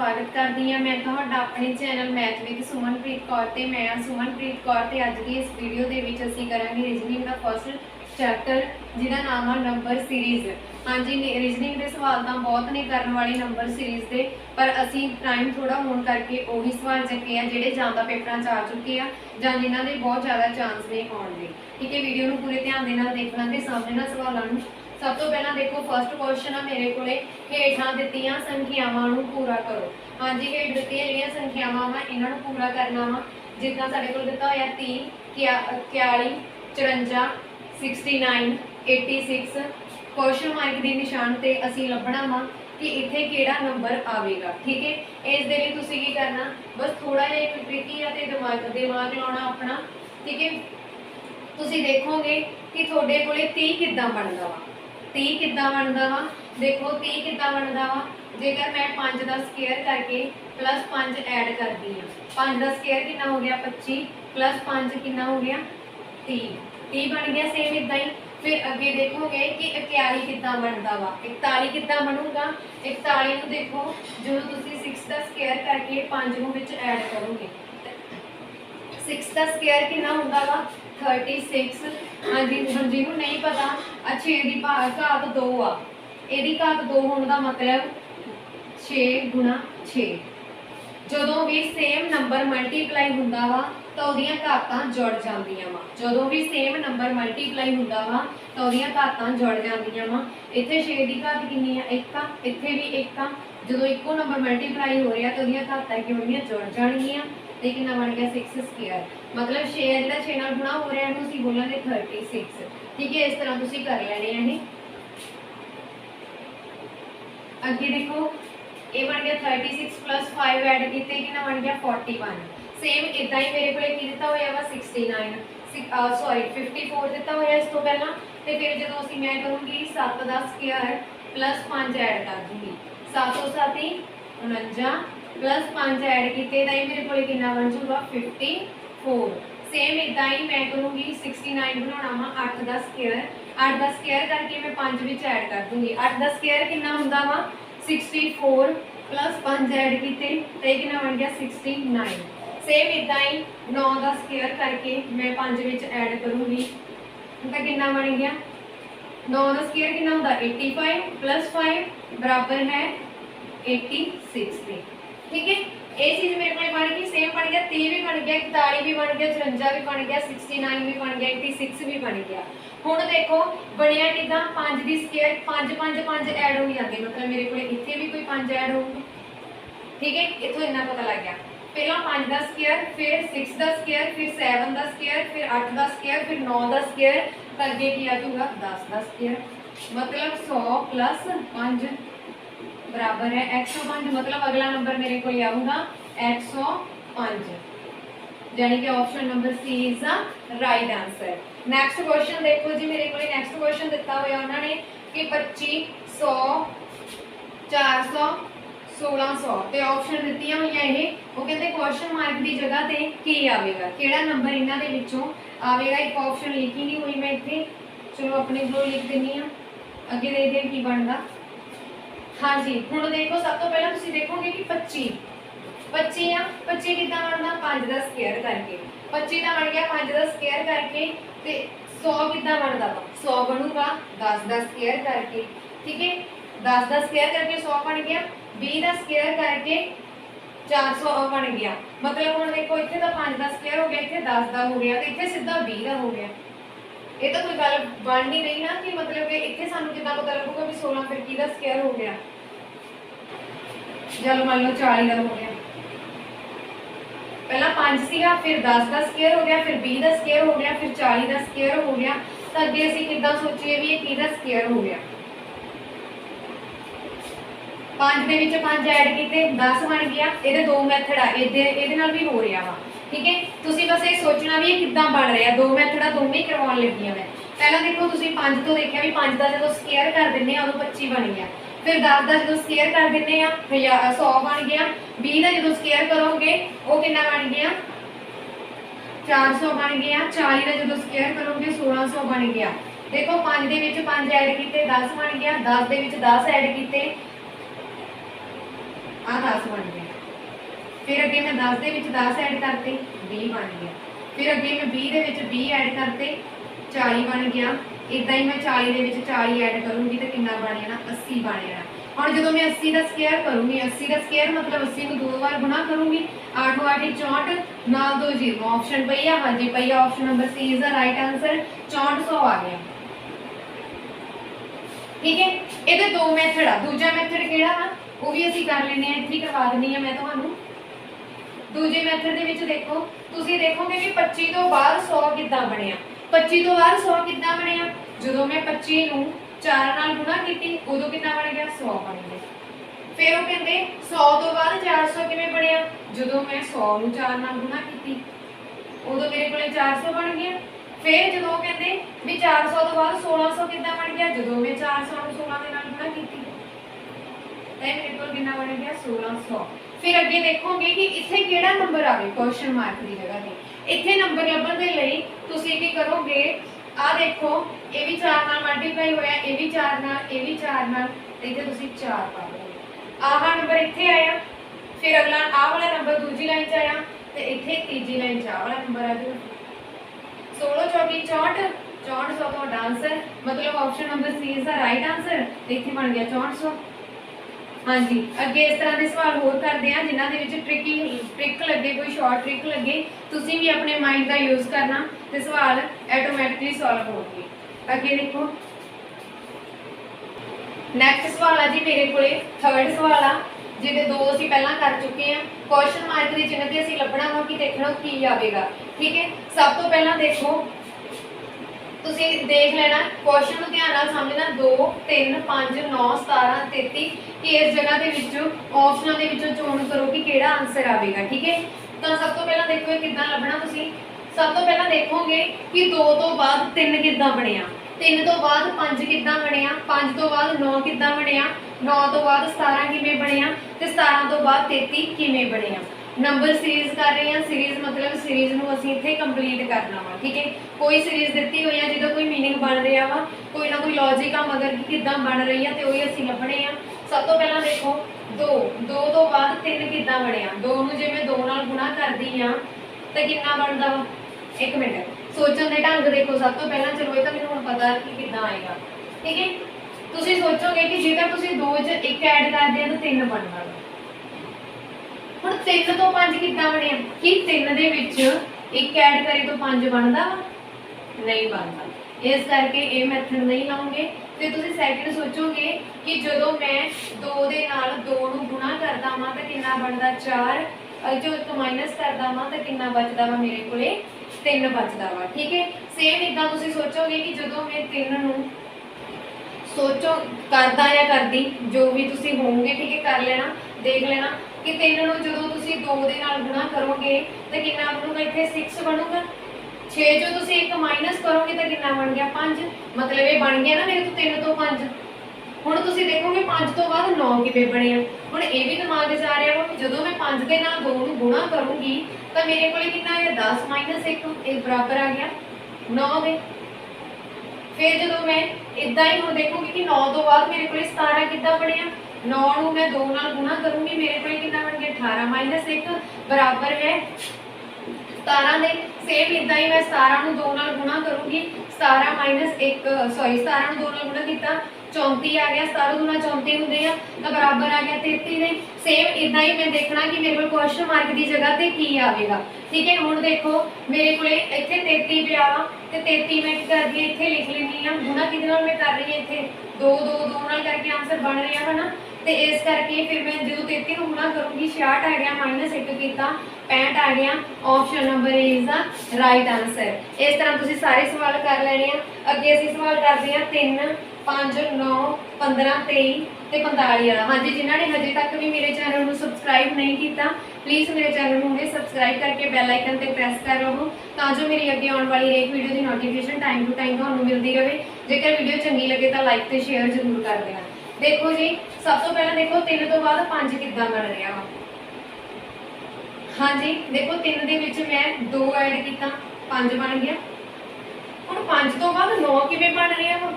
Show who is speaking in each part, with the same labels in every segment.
Speaker 1: स्वागत करती हाँ। मैं तुहाडा अपने channel math with Sumanpreet Kaur ते मैं हाँ सुमनप्रीत कौर ते अज की इस वीडियो के विच असीं करांगे रीजनिंग का फर्स्ट चैप्टर जिहदा नाम है नंबर सीरीज़। हाँ जी, रीजनिंग के सवाल तो बहुत ने करने वाले नंबर सीरीज़ के, पर असीं टाइम थोड़ा होने करके उही सवाल चुके हैं जिहड़े जां तां पेपरां च आ चुके हैं जां जिन्हां दे बहुत ज़्यादा चांस ने आउण दे। ठीक है, वीडियो नूं पूरे ध्यान दे नाल देखना ते समझना सवालों नूं। सब तो पहला देखो फर्स्ट क्वेश्चन है मेरे को हेठां दित्तियां संख्यावां नूं पूरा करो। हाँ जी, हेठ दित्तियां जिहड़ियां संख्यावां वा इन्हां नूं पूरा करना वा। जिद्दां साडे कोल दित्ता होया 30, 41, 54, 69, 86 क्वेश्चन मार्क के निशान ते असीं लभना वा कि इत्थे किहड़ा नंबर आवेगा। ठीक है, इस दे लई तुसीं की करना, बस थोड़ा जिहा एक ट्रिकी है ते दिमाग लाउणा अपना। ठीक है, तुसीं देखोगे कि तुहाडे कोले 30 किद्दां बनदा वा। 30 किद्दां बनदा वा, देखो 30 किद्दां बनदा वा। जेकर मैं 5 का स्केयर करके प्लस 5 ऐड करदी हाँ, 5 का स्केयर कितना हो गया 25 प्लस 5 कितना हो गया 30, 30 बन गया। सेम इदा ही फिर अगे देखोगे कि 41 किद्दां बनदा वा, 41 किद्दां बनूगा। 41 नूं देखो जो तुसीं 6 का स्केयर करके 5 नूं विच ऐड करोगे, 6 का स्केयर कितना हुंदा वा 36। हाँ जी, जिन्होंने नहीं पता 6 की घात 2 आ, यदी घात 2 होने का मतलब 6 गुणा 6। जदों भी सेम नंबर मल्टीप्लाई हुंदा वा तो उहदियां घातां जुड़ जांदियां वा। जदों भी सेम नंबर मल्टीप्लाई हुंदा वा तो उहदियां घातां जुड़ जांदियां वा। इत्थे 6 की घात कितनी है 1 आ, इत्थे भी 1 आ। जदों इक्को नंबर मल्टीप्लाई हो रहा तो उहदियां घातां की होणगियां जुड़ जाणगियां ते कितना बन गया 6 स्क्वायर, मतलब 6 जिहड़ा 6 नाल गुणा हो रहा है इहनूं असीं बोलांगे 36। ठीक है, इस तरह तुसीं कर लैणे हैं। अगे देखो ये बन गया 36 प्लस 5 ऐड किए कितना बन गया 41। सेम इदा ही मेरे को दिता होया वा 69 सॉरी 54 दिता होया इस तो पहला। तो फिर जो असीं मैं करूँगी 7 का स्क्वायर प्लस 5 ऐड कर दूँगी, 7 7 49 प्लस 5 ऐड किए मेरे को कितना बन जूगा 54। सेम इदा ही मैं करूँगी 69 बनाना वा 8 का स्क्वायर, 8 का स्क्वायर करके मैं 5 विच ऐड कर दूँगी। 8 का स्क्वायर कितना हुंदा वा 64 प्लस 5 ऐड किए तो कितना बन गया 69। सेम इदा ही 9 का स्क्वायर करके मैं 5 विच ऐड करूँगी तो कितना बन गया 9 का स्क्वायर कितना होता 85 प्लस 5 बराबर है 86 के। ठीक है, ये चीज़ मेरे को बन गई। सेम बन गया 30 भी बन गया, 41 भी बन गया, 54 भी बन गया, 69 भी बन गया, 86 भी बन गया। हुण देखो बनया किदा 5 की स्केयर 5 5 5 ऐड हो जाते, मतलब मेरे को इत्थे भी कोई 5 ऐड होगा। ठीक है, इत्थों इन्ना पता लग गया। पहला 5 का स्केयर, फिर 6 का स्केयर, फिर 7 का स्केयर, फिर 8 का स्केयर, फिर 9 का स्केयर, अगे की आ जाऊगा 10 का स्केयर। मतलब 100 प्लस 5 बराबर है 105। मतलब अगला नंबर मेरे को आऊँगा 105, यानी कि option number C is the right answer. Next question देखो जी, मेरे को नैक्सट क्वेश्चन दिता हुआ उन्होंने कि 25 100 400 1600 ते ऑप्शन दित्तियां होईयां ये। वो कहते क्वेश्चन मार्क की जगह ते की आवेगा, किहड़ा नंबर इन्हां दे विचों आवेगा। एक ऑप्शन लिखी नहीं हुई मैं इत्थे, चलो अपने को लिख दिंदी हां, अगे देखते हैं की बनदा। हाँ जी, हुण देखो सब तो पहला तुसीं देखोगे कि 25 25 आ, 25 कितना बनना 5 का स्केयर करके, 25 का बन गया 5 का स्केयर करके। ते 100 कितना बनता वा 100 बनूगा 10 का स्केयर करके। ठीक है, 10 का स्केयर करके 100 बन गया, 20 का स्केयर करके 400 बन गया। मतलब हुण देखो इत्थे तो 5 का स्केयर हो गया, इत्थे 10 का हो गया, तो इत्थे सीधा 20 का हो गया। ये तो कोई गल बन नहीं रही ना कि मतलब कि इत्थे सानू कितना पता लगूगा भी 16 फिर किहदा स्केयर हो गया। चलो मान लो 40 का हो गया, पहला 5 सीगा, फिर 10 का स्केयर हो गया, फिर 20 का स्केयर हो गया, फिर 40 का स्केयर हो गया। तो अगे असीं किद्दां सोचीए भी ये किहदा स्केयर हो गया। 5 दे विच 5 ऐड किए 10 बन गया। ये दो मैथड आ, इहदे नाल भी हो रहा वा। ठीक है, तुसीं बस ये सोचना भी ये किद्दां बन रहा। दो मैथड आ, दोवें करवाउण लगी मैं। पहला देखो तुसीं 5 तो देखिया भी 5 का जो स्केयर कर दिंदे आ उदों 25 बन गया, फिर 10 का जो स्केयर कर दिंदे आ 100 बन गया, 20 का जो स्केयर करोगे वो कितना बन गया 400 बन गया, 40 का जो स्केयर करोगे 1600 बन गया। देखो 5 दे विच 5 ऐड किए 10 बन गया, 10 दे विच 10 ऐड किए आ 10 बन गया। फिर अगे मैं 10 दे विच 10 ऐड करते 20 बन गया। फिर अगे मैं 20 दे विच 20 ऐड करते 40 बन गया। इदा ही मैं 40 दे विच 40 ऐड करूँगी तो कितना बन जाना 80 बन जाना। और जो मैं 80 का स्केयर करूँगी 80 का स्केयर मतलब 80 को 2 बार गुणा करूँगी 8 8 64 नाल 2 0 ऑप्शन पई है। हाँ जी पई है option number C is the right answer 6400 आ गया। ठीक है ये दो मैथड आ। दूजा मैथड केड़ा वा वो भी असीं कर लेने इत्थे ही करवा देनी है मैं तुहानूं। दूजे मैथड दे विच देखो तुसीं देखोगे कि 25 तो बाद 100 किद्दां बनिया। 25 तो बाद 100 किद्दां बनिया जदों मैं 25 नूं 4 नाल गुणा कीती उदों कितना बन गया 100 बन गया। फिर वो कहते 100 तो बाद 400 किवें बनिया जदों मैं 100 नूं 4 नाल गुणा कीती उदों मेरे कोले 400 बन गया। फिर जो कहते भी 400 तो बाद 1600 कितना बन गया जो मैं 400 को 16 के नाल गुणा कीती तो मेरे को कितना बन गया 1600। फिर अगे देखोगे कि इत्थे केड़ा नंबर आवे क्वेश्चन मार्क की जगह पे। इत्थे नंबर लभण दे लई तुसीं की करोगे आ देखो ये भी 4 नाल मल्टीप्लाई होया ये भी 4 नाल ये भी 4 नाल इत्थे तुसीं 4 पा दोगे। आह नंबर इत्थे आया। फिर अगला आ वाला नंबर दूजी लाइन च आया ते इत्थे तीजी लाइन च आ वाला नंबर आ जाएगा 16 चौकी 64 6400 तो आंसर मतलब option number C is the right answer. इत्थे बन गया 6400। हाँ जी अगे इस तरह के सवाल होर करते हैं जिन्हों के ट्रिक लगे कोई शॉर्ट ट्रिक लगे तुसी भी अपने माइंड का यूज करना तो सवाल ऑटोमैटिकली सॉल्व होंगे। अगे देखो नैक्सट सवाल है जी मेरे को थर्ड सवाल आ जिहदे दो असीं पहलां कर चुके हैं। क्वेश्चन मार्क के चिन्ह से असीं लभना वा कि देखना की आएगा। ठीक है सब तो पहला देखो तुसीं देख लेना क्वेश्चन को ध्यान नाल समझना 2 3 5 9 17 33 कि इस जगह के विचों ऑप्शनों के विचों चोण करो कि केड़ा आंसर आएगा। ठीक है तो सब तो पहला देखो किद्दां लभना तुसीं सब तो पहला देखोगे कि 2 तो बाद 3 किद्दां बनिया 3 तो बाद 5 किद्दां बनिया 5 तो बाद 9 किद्दां बनिया 9 तो बाद 17 किवें बनिया ते 17 तो बाद 33 किवें बनिया। नंबर सीरीज कर रहे हैं सीरीज मतलब सीरीज नूं असीं इत्थे कंप्लीट करना वा। ठीक है कोई सीरीज दित्ती हुई है जिहदा कोई मीनिंग बन रहा वा कोई ना कोई लॉजिक आ मगर कि किद्दां बन रही है तो वही असीं लभणे आ। सब तो पहला देखो 2 तो बाद 3 किद्दां बनिया 2 नूं जे मैं 2 नाल गुणा करदी हां तो कितना बनदा वा। एक मिनट सोचण दे ढंग देखो सब तो पहला चलो ये तो मैनूं हुण पता कि किद्दां आएगा। ठीक है तुसीं सोचोगे कि जेकर तुसीं 2 च 1 ऐड करदे हो तो 3 बनदा हुण 3 तो 5 किद्दां बनिया कि 3 दे विच 1 ऐड करे तो 5 बनदा वा नहीं बनता। इस करके ये मैथड नहीं लाओगे तो तुसीं सैकंड सोचोगे कि जदों मैं 2 दे नाल 2 नूं गुणा करदा वां तो कितना बनदा 4 जो 1 माइनस करदा वां तो कितना बचदा वा मेरे कोले 3 बचदा वा। ठीक है सेम इदां तुसीं सोचोगे कि जदों मैं 3 नूं सोचो करदा या करदी जो भी तुसीं होवोगे। ठीक है कर लेना देख लेना कि 3 नूं जदों तुसीं 2 दे नाल गुणा करोगे तो कितना बनूगा इत्थे 6 बनूगा 6 जो तुसीं 1 माइनस करोगे तो कितना बन गया 5 मतलब ये बन गया ना मेरे तो 3 तो 5। हुण तुसीं देखोगे 5 तो बाद 9 किवें बने हुण ये भी दिमाग च आ रहा वा कि जदों मैं 5 दे नाल 2 नूं गुणा करूँगी तो मेरे कोले कितना आ गया 10 माइनस 1 बराबर आ गया 9 दे। फिर जदों मैं इदां ही हुण देखोगे कि 9 तो बाद मेरे कोले 17 किद्दां बनिया 9 नूं मैं 2 नाल गुणा करूँगी मेरे कोले कितना बन गया 18 माइनस 1 बराबर है 17 दे। सेम इदां ही मैं 17 नूं 2 नाल गुणा करूँगी 17 माइनस 1 सॉरी 17 नूं 2 नाल गुणा किया 34 आ गया 17 गुणा 34 होंगे तो बराबर आ गया 33 दे। सेम इदां ही मैं देखना कि मेरे को क्वेश्चन मार्क की जगह पे की आएगा। ठीक है हुण देखो मेरे को इत्थे 33 पिया वा ते 33 मैं कर दी इत्थे लिख लैनी आ गुणा किहदे नाल मैं कर रही हां इत्थे 2 2 2 नाल करके आंसर बन रहा है ना तो इस करके फिर मैं जो 33 को गुणा करूँगी 66 आ गया माइनस 1 किया 65 आ गया option number is the right answer. इस तरह तुसीं सारे सवाल कर लेने हैं। अगे असीं सवाल करते हैं 3 5 9 15 23 ते 45 वाला। हाँ जी जिन्होंने हजे तक भी मेरे चैनल को सबसक्राइब नहीं किया प्लीज़ मेरे चैनल को हुणे सबसक्राइब करके बैल आइकन पर प्रेस कर लो ताकि मेरी अगे आने वाली हरेक वीडियो की नोटिफिकेशन टाइम टू टाइम तुहानूं मिलती रहे। जेकर वीडियो चंगी लगे तो लाइक तो शेयर जरूर कर देना। देखो जी सब तो पहले देखो 3 तो बाद 5 किद्दां बन रहा वा। हाँ जी देखो 3 दे विच मैं 2 ऐड किया 5 बन गया। हुण 5 तो बाद 9 किवें बन रहा वा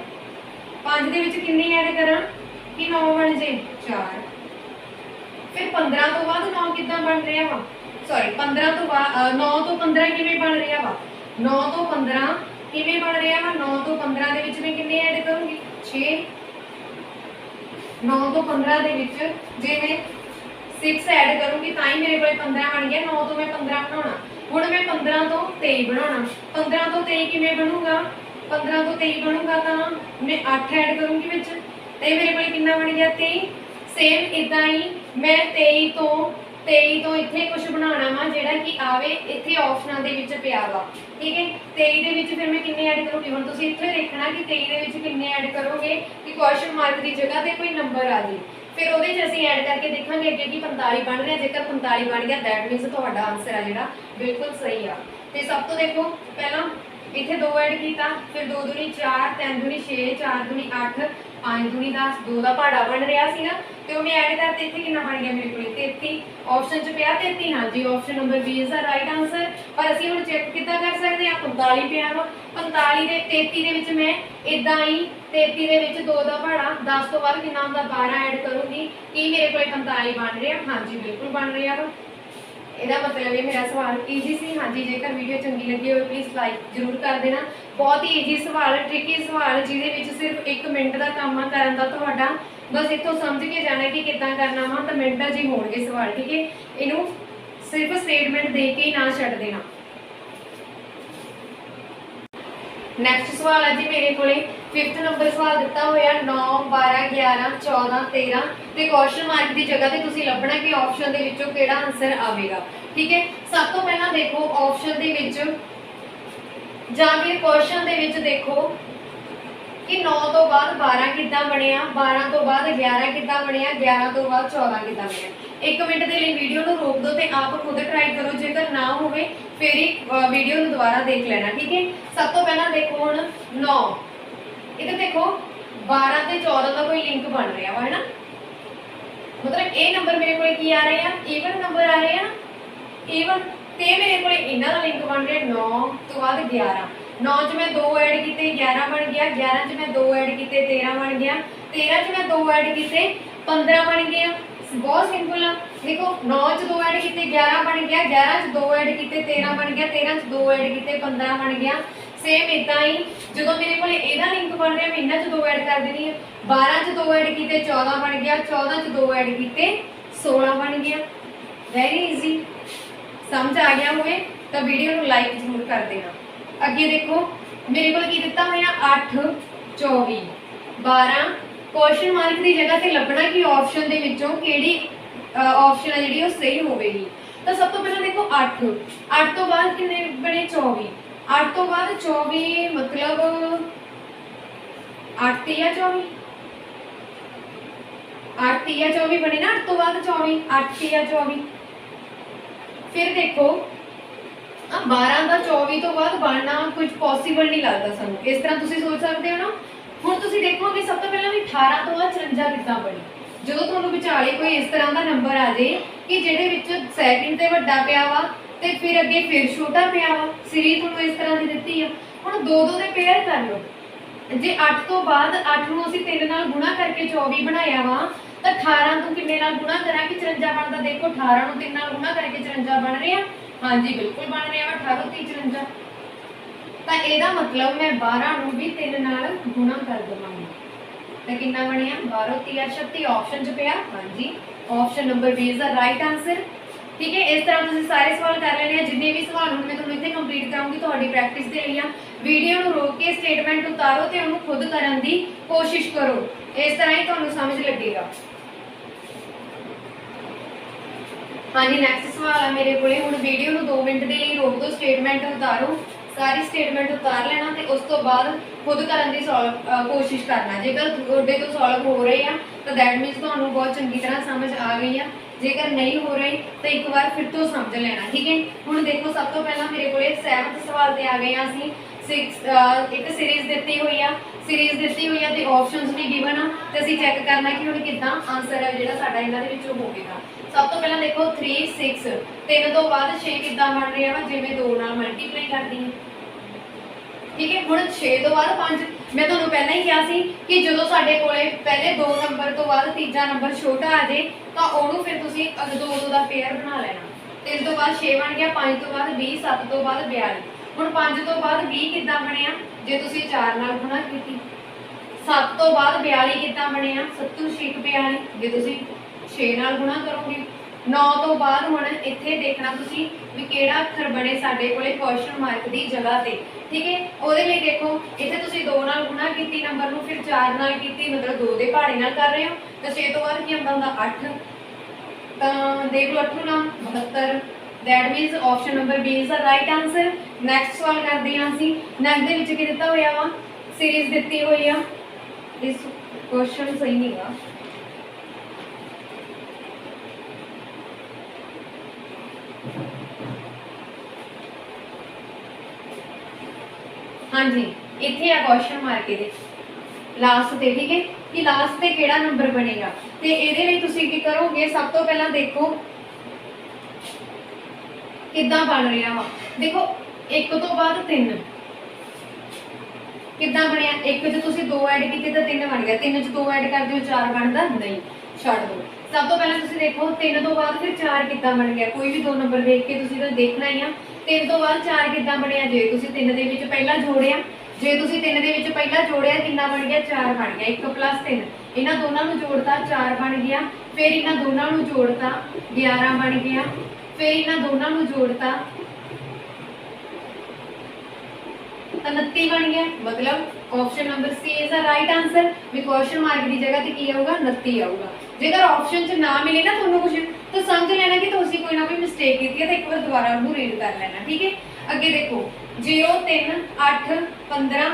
Speaker 1: 5 दे विच कितनी ऐड करा कि 9 बन जे 4। फिर 15 तो बाद 9 कितना बन रहा वा, सॉरी 15 तो बाद 9 तो 15 किवें बन रहा वा, 9 तो 15 किवें बन रहा वा, 9 तो 15 दे विच मैं किन्ने ऐड करूंगी 6, 9 तो 15 दे विच जे मैं 6 ऐड करूंगी तां ही मेरे कोल 15 बन गया। 9 तो मैं 15 बनाना, हुण मैं 15 तो 23 बनाना, 15 तो 23 किवें बनूगा, 15 तो 23 बनूगा तां मैं 8 ऐड करूंगी विच ते मेरे कोल कितना बन गया 23। सेम इदां ही मैं 23 तो इत्थे कुछ बनाना वा जिहड़ा कि आवे इत्थे ऑप्शनां दे विच पिया वा, ठीक है। 23 दे विच फिर मैं किन्ने ऐड करूंगी, हुण तुसीं इत्थे देखना कि 23 दे विच किन्ने ऐड करोगे कि क्वेश्चन मार्क दी जगह ते कोई नंबर आ जाए, फिर ਉਹਦੇ 'ਚ ਅਸੀਂ ऐड करके देखेंगे ਅੱਗੇ कि 45 बन रहा, जेकर 45 बन गया दैट मीनस ਤੁਹਾਡਾ आंसर है ਜਿਹੜਾ बिल्कुल सही आ। ਤੇ ਸਭ ਤੋਂ देखो ਪਹਿਲਾਂ ਇੱਥੇ 2 ऐड ਕੀਤਾ, फिर 2 दूनी 4, 3 दूनी 6, 4 दूनी 8, 5 दूनी 10, 2 ਦਾ ਪਹਾੜਾ ਬਣ ਰਿਹਾ ਸੀ ਨਾ ਤੇ ਉਹ ਮੈਂ ਐਡ ਕਰਤੇ, ਇੱਥੇ ਕਿੰਨਾ ਬਣ ਗਿਆ ਮੇਰੇ ਕੋਲ 33, ਆਪਸ਼ਨ 'ਚ ਪਿਆ 33, ਹਾਂਜੀ option number B is the right answer. ਪਰ ਅਸੀਂ ਹੁਣ ਚੈੱਕ ਕਿੱਦਾਂ ਕਰ ਸਕਦੇ ਆ, 45 ਪਿਆ ਵਾ, 45 ਦੇ 33 ਦੇ ਵਿੱਚ ਮੈਂ ਇਦਾਂ ਹੀ 33 ਦੇ ਵਿੱਚ 2 ਦਾ ਪਹਾੜਾ 10 ਤੋਂ ਬਾਅਦ ਕਿੰਨਾ ਹੁੰਦਾ 12 ਐਡ ਕਰੂੰਗੀ, ਕੀ ਮੇਰੇ ਕੋਲ 45 ਬਣ ਰਿਹਾ, ਹਾਂਜੀ ਬਿਲਕੁਲ ਬਣ ਰਿਹਾ ਵਾ। ਇਹਦਾ ਮਤਲਬ ਇਹ ਮੇਰਾ ਸਵਾਲ ਈਜ਼ੀ ਸੀ। ਹਾਂਜੀ ਜੇਕਰ ਵੀਡੀਓ ਚੰਗੀ ਲੱਗੀ ਹੋਵੇ ਪਲੀਜ਼ ਲਾਈਕ ਜ਼ਰੂਰ ਕਰ ਦੇਣਾ। ਬਹੁਤ ਹੀ ਈਜ਼ੀ ਸਵਾਲ, ਟ੍ਰਿਕੀ ਸਵਾਲ ਜਿਹਦੇ ਵਿੱਚ ਸਿਰਫ 1 ਮਿੰਟ ਦਾ ਕੰਮ ਆ ਕਰਨ ਦਾ ਤੁਹਾਡਾ, ਬਸ ਇੱਥੋਂ ਸਮਝ ਕੇ ਜਾਣਾ ਕਿ ਕਿੱਦਾਂ ਕਰਨਾ ਵਾ ਤਾਂ ਮਿੰਟਾਂ 'ਚ ਹੀ ਹੋਣਗੇ ਸਵਾਲ, ਠੀਕ ਹੈ। ਇਹਨੂੰ ਸਿਰਫ ਸਟੇਟਮੈਂਟ ਦੇ ਕੇ ਹੀ ਨਾ ਛੱਡ ਦੇਣਾ। ਨੈਕਸਟ ਸਵਾਲ ਹੈ ਜੀ ਮੇਰੇ ਕੋਲੇ 5th ਨੰਬਰ ਸਵਾਲ ਦਿੱਤਾ ਹੋਇਆ 9 12 11 14 13 ਤੇ ਕੁਐਸਚਨ ਮਾਰਕ ਦੀ ਜਗ੍ਹਾ ਤੇ ਤੁਸੀਂ ਲੱਭਣਾ ਕਿ ਆਪਸ਼ਨ ਦੇ ਵਿੱਚੋਂ ਕਿਹੜਾ ਆਨਸਰ ਆਵੇਗਾ, ਠੀਕ ਹੈ। ਸਭ ਤੋਂ ਪਹਿਲਾਂ ਦੇਖੋ ਆਪਸ਼ਨ ਦੇ ਵਿੱਚ ਜਾਂ ਫਿਰ ਕੁਐਸਚਨ ਦੇ ਵਿੱਚ ਦੇਖੋ कि 9 तो बाद 12 कितना बनया, 12 तो बाद 11 कितना बनया, 11 तो बाद 14 कितना बनया। 1 मिनट के लिए वीडियो को रोक दो तो आप खुद ट्राई करो, जेकर ना हो फिर ही वीडियो को दोबारा देख लेना, ठीक है। सब तो पहला देखो हुण 9 इधर देखो 12 ते 14 का कोई लिंक बन रहा है ना, मतलब ये नंबर मेरे को की आ रहे हैं ईवन नंबर आ रहे हैं, ईवन ते मेरे को इन्हां दा लिंक बन रहा 9 तो बाद 11, 9 च मैं 2 ऐड किए 11 बन गया, 11 च मैं 2 ऐड किए 13 बन गया, 13 च मैं 2 ऐड किए 15 बन गया। बहुत सिंपल है, देखो 9 च 2 ऐड किए 11 बन गया, 11 च 2 ऐड किए 13 बन गया, 13 च 2 ऐड किए 15 बन गया। सेम इदा ही जो मेरे को यदा लिंक बन रहा मैं इन्हों च 2 ऐड कर देनी है, 12 च 2 ऐड किए 14 बन गया, 14 च 2 ऐड किए 16 बन गया। वेरी ईजी, समझ आ गया होवे तो वीडियो को लाइक जरूर कर देना। अगे देखो मेरे को की दिता होया 8 24 12 क्वेश्चन मार्क की जगह से लभना कि ऑप्शन दे विचों केड़ी ऑप्शन है जिहड़ी वो सही होवेगी। तो सब तो पहले देखो 8 तो बाद कितने बने 24, 8 तो बाद 24 मतलब 8 या 24, 8 या 24 बने ना, 8 तो बाद 24 8 या 24। फिर देखो 12 का 24 तो बाद बनना कुछ पॉसीबल नहीं लगता सानू, इस तरह तुसीं सोच सकते हो ना। हुण तुसीं देखोगे सब तो पहला भी 18 तो बाद 54 कितना बनी, जो तुहानूं विचाले कोई इस तरह का नंबर आ जाए कि जिहदे विच सैकंड ते वड्डा पिया वा ते फिर अगे फिर छोटा पिया वा, सीरीज तुहानूं इस तरह की दित्ती है। हुण 2-2 दे पेयर कर लो, जे 8 तो बाद 8 नूं असीं 3 नाल गुणा करके 24 बनाया वा तो 18 तू किन्ने नाल गुणा करा कि 54 बनता। देखो 18 नूं 3 नाल गुणा करके 54 बन रहा, हाँ जी बिल्कुल बन रहा वा 18 30 54। तो यदा मतलब मैं 12 नूं भी 3 नाल गुणा कर देवांगी तो कितना बनिया 12 30 36 ऑप्शन च पिया, हाँ जी option number B is the right answer, ठीक है। इस तरह तुसीं सारे सवाल कर लेने हैं, जिन्ने भी सवाल हुण मैं तुहानूं इत्थे कंप्लीट कराऊंगी तुहाडी प्रैक्टिस दे लई। वीडियो नूं रोक के स्टेटमेंट उतारो ते उहनूं खुद करन दी कोशिश करो, इस तरह ही तुहानूं समझ लगेगा। हाँ जी नैक्सट सवाल है मेरे को, हुण वीडियो नूं 2 मिनट के लिए रोक दो, स्टेटमेंट उतारो, सारी स्टेटमेंट उतार लेना ते उस तो बाद खुद करन दी कोशिश करना। जेकर तुहाडे तो सॉल्व हो रहे हैं तो दैट मीनस तुहानूं बहुत चंगी तरह समझ आ गई है, जेकर नहीं हो रहे तो एक बार फिर तो समझ लेना, ठीक है। हुण देखो सब तो पहला मेरे को 7वें सवाल ते आ गए असीं 6 एक सीरीज दी हुई है, सीरीज दी हुई है तो ऑप्शनस भी गिवन आ तो असीं चैक करना कि हुण किद्दां आंसर है जिहड़ा साडा इन्हां दे विचों होवेगा। सब तो पहला देखो 3 6 3 तो बाद 6 किद्दां बन रहा वा, जिवें 2 नाल मल्टीप्लाई करदी है, ठीक है। हुण 6 तो बाद 5 मैं तुहानू पहले ही कहा सी कि जो साडे कोले पहले 2 नंबर तो बाद तीजा नंबर छोटा आ जाए तो उन्होंने फिर तुसीं 2 2 का पेयर बना लेना। 3 तो बाद 6 बन गया, 5 तो बाद 20, 7 तो बाद 42। हुण 5 तो बाद 20 किद्दां बनिया जे तुसीं 4 नाल गुणा कीती। 7 तो बाद 42 किद्दां बनिया 7 6 42 जे तुसीं 6 नाल गुणा करोगे। 9 तो बाद हुण इत्थे देखना तुसीं भी किहड़ा अक्षर बने साडे कोले क्वेश्चन मार्क दी जगह ते, ठीक है। उहदे लई देखो इत्थे तुसीं 2 नाल गुणा कीती नंबर नूं, फिर 4 नाल कीती मतलब 2 दे पहाड़े नाल कर रहे हो तो 6 तो बाद की आंदा हुंदा 8। ਤਾਂ ਦੇਖ ਲਓ 8 ਨਾਲ 72। That means option number B is the right answer. Next सवाल करते हैं ਅਸੀਂ। नैक्सट ਦੇ ਵਿੱਚ ਕੀ ਦਿੱਤਾ ਹੋਇਆ ਵਾ, ਸੀਰੀਜ਼ ਦਿੱਤੀ ਹੋਈ ਆ। ਇਸ ਕੁਐਸਚਨ ਸਹੀ ਨਹੀਂਗਾ। हाँ जी इत्थे आ क्वेश्चन मार्क ਇਹਦੇ लास्ट ਤੇ, ठीक है कि लास्ट ਤੇ ਕਿਹੜਾ ਨੰਬਰ ਬਣੇਗਾ। ਤੇ ਇਹਦੇ ਲਈ ਤੁਸੀਂ ਕੀ ਕਰੋਗੇ, ਸਭ ਤੋਂ ਪਹਿਲਾਂ ਦੇਖੋ ਕਿੱਦਾਂ ਬਣ ਰਿਹਾ ਵਾ। ਦੇਖੋ 1 ਤੋਂ ਬਾਅਦ 3 ਕਿੱਦਾਂ ਬਣਿਆ, 1 ਚ ਤੁਸੀਂ 2 ਐਡ ਕੀਤੇ ਤਾਂ 3 ਬਣ ਗਿਆ, 3 ਚ 2 ਐਡ ਕਰ ਦਿਓ 4 ਬਣਦਾ ਨਹੀਂ, ਛੱਡ ਦਿਓ। ਸਭ ਤੋਂ ਪਹਿਲਾਂ ਤੁਸੀਂ ਦੇਖੋ 3 ਤੋਂ ਬਾਅਦ ਫਿਰ 4 ਕਿੱਦਾਂ ਬਣ ਗਿਆ। ਕੋਈ ਵੀ 2 ਨੰਬਰ ਵੇਖ ਕੇ ਤੁਸੀਂ ਤਾਂ ਦੇਖਣਾ ਹੀ ਆ 3 ਤੋਂ ਬਾਅਦ 4 ਕਿੱਦਾਂ ਬਣਿਆ। ਜੇ ਤੁਸੀਂ 3 ਦੇ ਵਿੱਚ ਪਹਿਲਾਂ ਜੋੜਿਆ, ਜੇ ਤੁਸੀਂ 3 ਦੇ ਵਿੱਚ ਪਹਿਲਾਂ ਜੋੜਿਆ ਕਿੰਨਾ ਬਣ ਗਿਆ, 4 ਬਣ ਗਿਆ। 1 + 3 ਇਹਨਾਂ ਦੋਨਾਂ ਨੂੰ ਜੋੜਤਾ 4 ਬਣ ਗਿਆ। ਫਿਰ ਇਹਨਾਂ ਦੋਨਾਂ ਨੂੰ ਜੋੜਤਾ 11 ਬਣ ਗਿਆ। फिर इन्हां दोनों नूं जोड़ता 29 बन गया। मतलब option number C is the right answer. भी क्वेश्चन मार्क की जगह ते की आऊगा 29 आऊगा। जेकर ऑप्शन च ना मिले ना तुहानूं कुछ तो समझ लेना कि तुसीं कोई ना कोई मिस्टेक की है, तो एक बार दोबारा उन्होंने रीड कर लेना, ठीक है। अगे देखो 0 3 8 15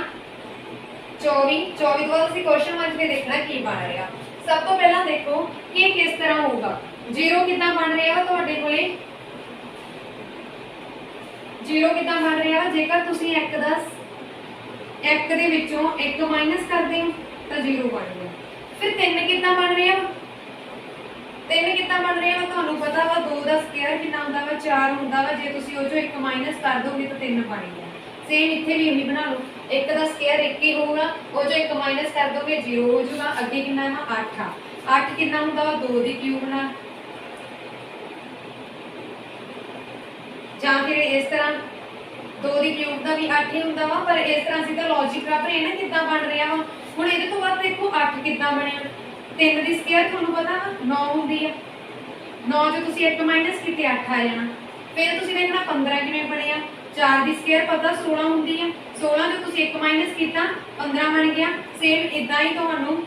Speaker 1: 24 24 तो बाद असीं क्वेश्चन मार्क से देखना की बन रहा। सब तो पहला देखो कि किस तरह होगा। 0 कितना बन रहा तुहाडे कोले, 0 कितना बन रहा जेकर तुसीं 1 दे विचों 1 माइनस करदे हो तो 0 बन गया। फिर 3 कितना बन रहा, 3 कितना बन रहा तुहानूं पता वा 2 का स्क्वायर कितना हुंदा वा 4 हुंदा वा। जे तुसीं ओह चों 1 माइनस कर दोगे तो 3 बन गया। सेम इत्थे भी उही बना लो, 1 का स्क्वायर 1 ही होगा, ओह चों 1 माइनस कर दोगे 0 हो जाऊगा। अगे कितना है 8 आ, 8 कितना हुंदा वा 2 दी क्यूब नाल, ਜਾਂ फिर इस तरह 2 ਦੀ क्यूब का भी 8 ही ਹੁੰਦਾ ਵਾ। पर इस तरह से तो लॉजिक कर रहे हैं ना कितना बन रहा वा। हुण ਇਹਦੇ ਤੋਂ ਬਾਅਦ देखो 8 कितना ਬਣਿਆ, 3 ਦੀ ਸਕੁਅਰ ਤੁਹਾਨੂੰ ਪਤਾ ਵਾ 9 ਹੁੰਦੀ ਆ, 9 ਜੋ ਤੁਸੀਂ 1 ਮਾਈਨਸ ਕੀਤੇ 8 ਆ ਜਾਣਾ। ਫਿਰ ਤੁਸੀਂ ਦੇਖਣਾ 15 ਕਿਵੇਂ ਬਣਿਆ, 4 ਦੀ ਸਕੁਅਰ ਪਤਾ 16 ਹੁੰਦੀ ਆ, 16 ਜੋ ਤੁਸੀਂ 1 ਮਾਈਨਸ ਕੀਤਾ 15 ਬਣ ਗਿਆ। ਸੇਮ ਇਦਾਂ ਹੀ ਤੁਹਾਨੂੰ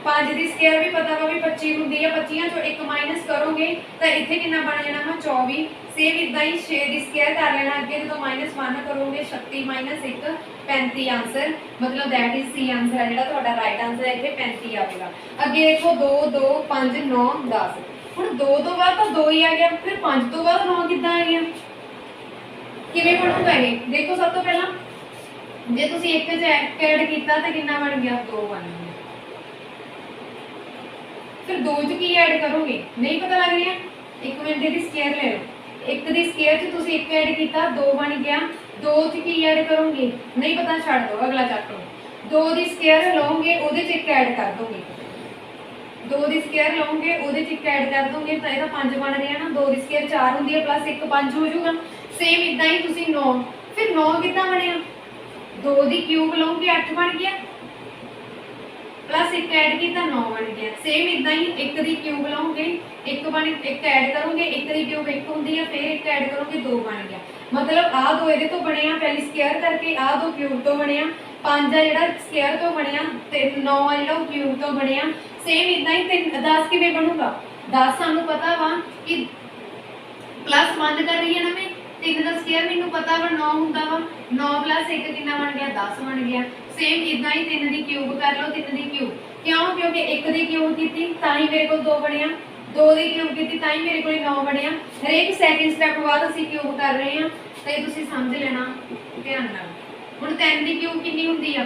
Speaker 1: 5 ਦੀ ਸਕੁਅਰ ਵੀ ਪਤਾ ਵਾ ਵੀ 25 ਹੁੰਦੀ ਆ, 25 ਚੋਂ 1 ਮਾਈਨਸ ਕਰੋਗੇ ਤਾਂ ਇੱਥੇ ਕਿੰਨਾ ਬਣ ਜਾਣਾ ਵਾ 24। सेम इदा ही 6 की स्क्वायर कर लेना। अगे जो -1 करोगे 36 - 1 35 आंसर, मतलब दैट इज सी आंसर है जो राइट आंसर है। इतने 35 आएगा। अगे देखो 2 2 5 9 10 हुण 2 तो बाद तो 2 ही आ गया, फिर 5 तो बाद 9 कितना आ गया, किवें बनूगा ये देखो। सब तो पहला जे तुसीं 1 च ऐड किया तो कितना बन गया 2 बन गया। फिर 2 च की ऐड करोगे नहीं पता लग रहा, 1 मिनट की स्क्वायर ले लो, 1 की स्क्वायर च तुसीं 1 ऐड किया 2 बन गया। 2 च की ऐड करोगे नहीं पता, छड़ दो अगला चक लो। 2 की स्क्वायर लओगे उहदे च 1 ऐड कर दोगे, 2 की स्क्वायर लओगे उहदे च 1 ऐड कर दोगे तो यह 5 बन रहा ना। 2 की स्क्वायर 4 होंदी है प्लस 1 5 हो जाऊगा। सेम इदा ही तुसीं 9, फिर 9 कितना बनया, 2 की क्यूब लओगे 8 बन गया, प्लस 1 ऐड किया 9 बन गया। सेम इदा ही 1 की क्यूब लाओगे 1 ऐड करोगे, 1 की क्यूब 1 होंदी है, फिर 1 ऐड करोगे 2 बन गया। मतलब आ 2 ये तो बने पहले स्क्वायर करके, आ 2 क्यूब तो बने, 5 आ जो स्क्वायर तो बने, 9 आ जो क्यूब तो बने। सेम इदा ही 10 किवें बनूगा, 10 सानू पता वा कि प्लस 1 कर रही है ना मैं, 3 का स्क्वायर मैनू पता वा 9 हुंदा वा, 9 + 1 कितना बन गया 10 बन गया। सेम इदा ही 3 की क्यूब कर लो, 3 की क्यूब क्यों, क्योंकि 1 की क्यूब की तां ही मेरे को 2 बनया, 2 की क्यूब की तां ही मेरे को 9 बनया। हरेक सैकेंड स्टैप बाद असीं क्यूब कर रहे हैं तो ये तुसीं समझ लेना ध्यान नाल। हुण 3 की क्यूब कितनी हुंदी आ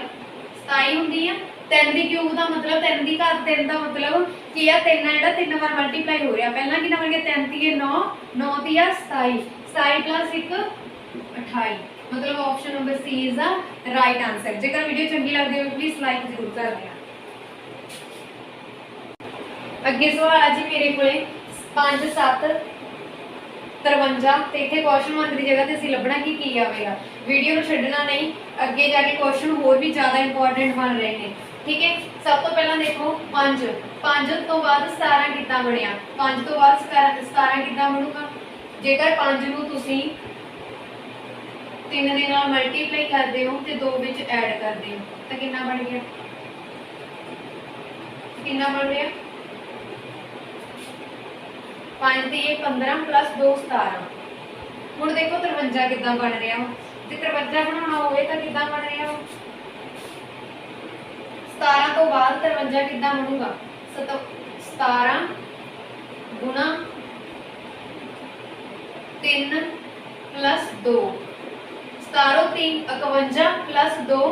Speaker 1: 27 हुंदी आ। 3 की क्यूब का मतलब 3 की घात 3 का मतलब कि आ 3 आ जिहड़ा 3 बार मल्टीप्लाई हो रहा। पहला कितना बन गया 33 9 9 ती आ 27, 27 + 1 28, मतलब option number C is the right answer. जेकर वीडियो चंगी लगती हो प्लीज लाइक जरूर कर देना। अगे सवाल है जी मेरे को 5 7 53 ਤੇ ਇੱਥੇ क्वेश्चन मार्क की जगह ਤੇ ਅਸੀਂ ਲੱਭਣਾ ਕਿ ਕੀ ਆਵੇਗਾ। वीडियो ਨੂੰ ਛੱਡਣਾ नहीं, ਅੱਗੇ ਜਾ ਕੇ क्वेश्चन होर भी ज़्यादा इंपॉर्टेंट बन रहे हैं। ठीक है, सब तो पहला देखो 5 तो बाद 17 कितना बनया, 5 तो बाद 17 कितना बनूगा। जेकर 5 ਨੂੰ ਤੁਸੀਂ 3 ਦੇ ਨਾਲ ਮਲਟੀਪਲਾਈ ਕਰਦੇ ਹੋ ਤੇ 2 ਵਿੱਚ ਐਡ ਕਰਦੇ ਹੋ ਤਾਂ ਕਿੰਨਾ ਬਣ ਗਿਆ, कितना बन रहा 5 ਦੀ 15 प्लस 2 17। ਹੁਣ देखो 53 कितना बन रहा हो, ਜੇ 53 बनाना होवे तो कितना बन रहा हो 17 तो बाद 53 कितना बनूगा 17 गुना 3 प्लस 2 17 3 51 प्लस 2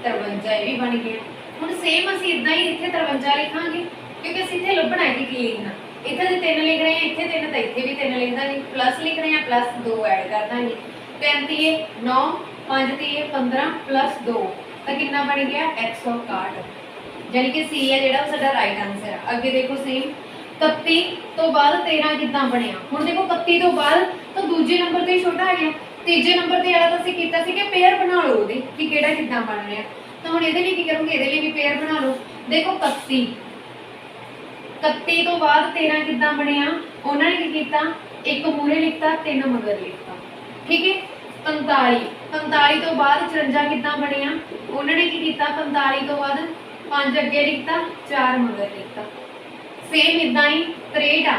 Speaker 1: 53 ये भी बन गया। ਹੁਣ सेम ਅਸੀਂ ਇਦਾਂ ਹੀ ਇੱਥੇ 53 ਲਿਖਾਂਗੇ क्योंकि ਅਸੀਂ ਇੱਥੇ ਲੱਭਣਾ ਹੈ ਕਿ ਕੀ ਲਿਖਣਾ। ਇੱਥੇ ਜੇ 3 ਲਿਖ ਰਹੇ ਹਾਂ ਇੱਥੇ 3 ਤਾਂ ਇੱਥੇ ਵੀ 3 ਲਿਖ ਦਾਂਗੇ, ਪਲੱਸ ਲਿਖ ਰਹੇ ਹਾਂ ਪਲੱਸ 2 ਐਡ ਕਰ ਦਾਂਗੇ। 3 ਤੀਏ 9 5 ਤੀਏ 15 प्लस 2 ਤਾਂ ਕਿੰਨਾ ਬਣ ਗਿਆ 161। यानी कि सी है ਜਿਹੜਾ ਉਹ ਸਾਡਾ ਰਾਈਟ ਆਨਸਰ ਹੈ। ਅੱਗੇ ਦੇਖੋ ਸੇਮ 31 ਤੋਂ ਬਾਅਦ 13 ਕਿੱਦਾਂ ਬਣਿਆ। ਹੁਣ ਦੇਖੋ 31 ਤੋਂ ਬਾਅਦ ਤਾਂ ਦੂਜੇ ਨੰਬਰ ਤੇ ਛੋਟਾ ਆ ਗਿਆ, ਤੀਜੇ ਨੰਬਰ ਤੇ ਵਾਲਾ ਤਾਂ ਅਸੀਂ ਕੀਤਾ ਸੀ ਕਿ ਪੇਅਰ ਬਣਾ ਲਓ ਉਹਦੀ ਕਿ ਕਿਹੜਾ ਕਿੱਦਾਂ ਬਣ ਰਿਹਾ। ਤਾਂ ਹੁਣ ਇਹਦੇ ਲਈ ਕੀ ਕਰੋਗੇ, ਇਹਦੇ ਲਈ ਵੀ ਪੇਅਰ ਬਣਾ ਲਓ। ਦੇਖੋ 31 ਤੋਂ ਬਾਅਦ 13 ਕਿੱਦਾਂ ਬਣਿਆ, ਉਹਨਾਂ ਨੇ ਕੀ ਕੀਤਾ ਇੱਕ ਮੂਹਰੇ ਲਿਖਤਾ 3 ਮਗਰ ਲਿਖਤਾ। ਠੀਕ ਹੈ, 45 ਤੋਂ ਬਾਅਦ 54 ਕਿੱਦਾਂ ਬਣਿਆ, ਉਹਨਾਂ ਨੇ ਕੀ ਕੀਤਾ 45 ਤੋਂ ਬਾਅਦ 5 ਅੱਗੇ ਲਿਖਤਾ 4 ਮਗਰ ਲਿਖਤਾ। सेम इदा ही 63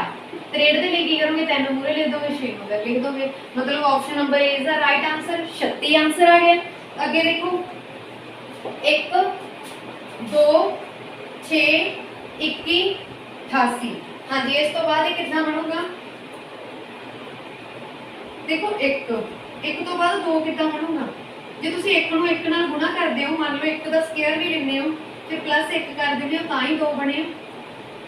Speaker 1: 63 ਦੇ ਲਈ ਕੀ ਕਰੋਗੇ 3 ਮੂਹਰੇ ਲਿਖ ਦੋਗੇ 6 ਮਗਰ ਲਿਖ ਦੋਗੇ। मतलब option number A is the right answer. 36 answer आ गया। आगे देखो 1 2 6 21 88। हाँ जी, इस तो बाद ये कितना बनूगा, देखो 1 तो बाद 2 कितना बनूगा। जे तुसी 1 ਨੂੰ 1 ਨਾਲ ਗੁਣਾ ਕਰਦੇ ਹੋ, ਮੰਨ ਲਓ 1 ਦਾ ਸਕੁਅਰ ਵੀ ਲੈਂਦੇ ਹੋ ਫਿਰ ਪਲੱਸ 1 ਕਰ ਦਿੰਦੇ ਹੋ ਤਾਂ ਹੀ 2 ਬਣੇ।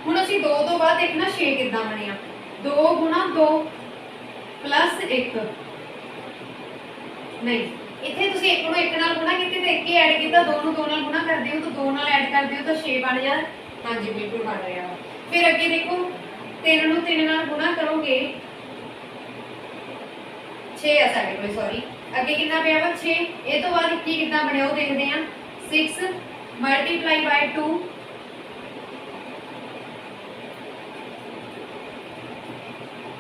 Speaker 1: ਹੁਣ ਅਸੀਂ 2 ਤੋਂ ਬਾਅਦ ਦੇਖਣਾ 6 ਕਿੱਦਾਂ ਬਣਿਆ। 2 ਗੁਣਾ 2 प्लस 1 नहीं, इत्थे तुसीं 1 ਨੂੰ 1 ਨਾਲ गुणा कीते ते 1 ही ऐड कीता, 2 ਨੂੰ 2 ਨਾਲ गुणा करदे हो तो 2 ਨਾਲ ऐड करदे हो तो 6 बन जाए। हाँ जी बिल्कुल बन रहा है। फिर अगे देखो 3 ਨੂੰ 3 ਨਾਲ गुणा करोगे 6 है साडे कोल, सॉरी अगे कितना पिया वा 6। ये तो बाद 21 कितना बनया वो देखते हैं। 6 मल्टीप्लाई बाय 2